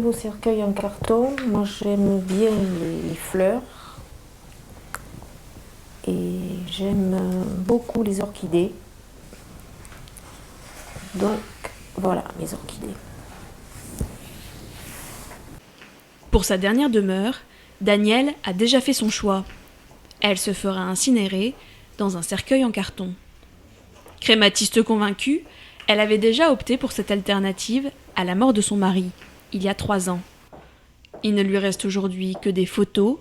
niveau cercueil en carton, moi j'aime bien les fleurs et j'aime beaucoup les orchidées. Donc voilà, mes orchidées. Pour sa dernière demeure, Danielle a déjà fait son choix. Elle se fera incinérer dans un cercueil en carton. Crématiste convaincue, elle avait déjà opté pour cette alternative à la mort de son mari, il y a 3 ans. Il ne lui reste aujourd'hui que des photos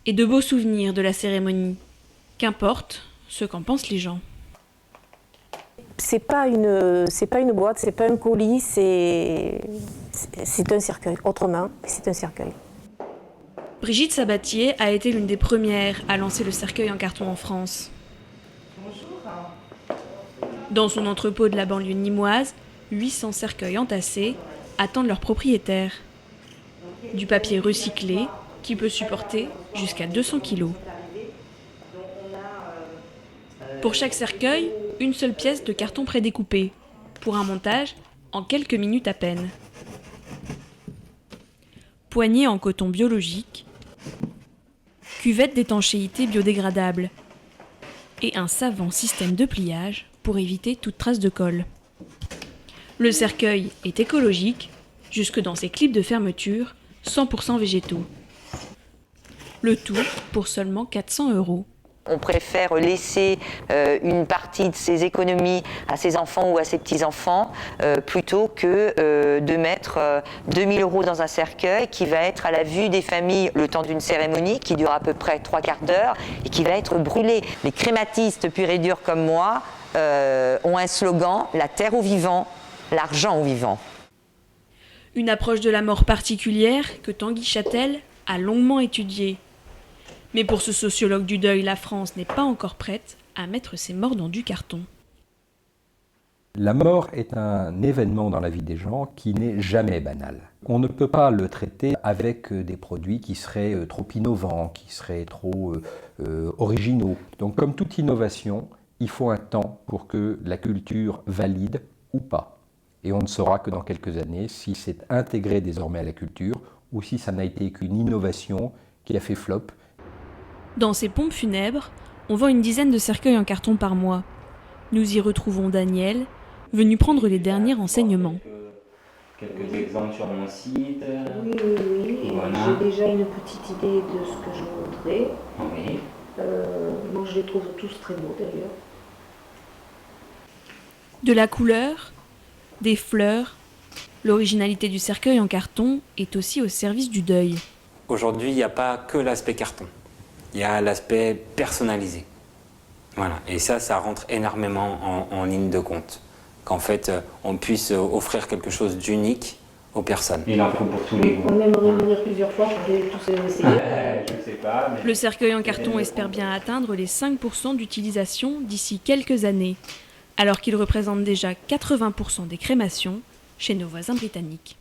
et de beaux souvenirs de la cérémonie. Qu'importe ce qu'en pensent les gens. C'est pas une boîte, c'est pas un colis, c'est un cercueil. Autrement, c'est un cercueil. Brigitte Sabatier a été l'une des premières à lancer le cercueil en carton en France. Dans son entrepôt de la banlieue nîmoise, 800 cercueils entassés attendent leur propriétaire. Du papier recyclé qui peut supporter jusqu'à 200 kilos. Pour chaque cercueil, une seule pièce de carton prédécoupé, pour un montage en quelques minutes à peine. Poignée en coton biologique, cuvette d'étanchéité biodégradable et un savant système de pliage pour éviter toute trace de colle. Le cercueil est écologique, jusque dans ses clips de fermeture, 100% végétaux. Le tout pour seulement 400 €. On préfère laisser une partie de ses économies à ses enfants ou à ses petits-enfants plutôt que de mettre 2000 € dans un cercueil qui va être à la vue des familles le temps d'une cérémonie qui dure à peu près 3/4 d'heure et qui va être brûlé. Les crématistes purs et durs comme moi ont un slogan, la terre aux vivants, l'argent aux vivants. Une approche de la mort particulière que Tanguy Châtel a longuement étudiée. Mais pour ce sociologue du deuil, la France n'est pas encore prête à mettre ses morts dans du carton. La mort est un événement dans la vie des gens qui n'est jamais banal. On ne peut pas le traiter avec des produits qui seraient trop innovants, qui seraient trop originaux. Donc comme toute innovation, il faut un temps pour que la culture valide ou pas. Et on ne saura que dans quelques années si c'est intégré désormais à la culture ou si ça n'a été qu'une innovation qui a fait flop. Dans ces pompes funèbres, on vend une dizaine de cercueils en carton par mois. Nous y retrouvons Danielle, venue prendre les derniers renseignements. Quelques exemples sur mon site. Oui. Voilà. J'ai déjà une petite idée de ce que je voudrais. Oui. Moi, je les trouve tous très beaux d'ailleurs. De la couleur, des fleurs, l'originalité du cercueil en carton est aussi au service du deuil. Aujourd'hui, il n'y a pas que l'aspect carton. Il y a l'aspect personnalisé. Voilà. Et ça rentre énormément en ligne de compte. Qu'en fait, on puisse offrir quelque chose d'unique aux personnes. Il en faut pour tous les goûts. On aimerait venir plusieurs fois pour tous les essayer. Je ne sais pas. Mais... Le cercueil en carton espère bien atteindre les 5% d'utilisation d'ici quelques années, alors qu'il représente déjà 80% des crémations chez nos voisins britanniques.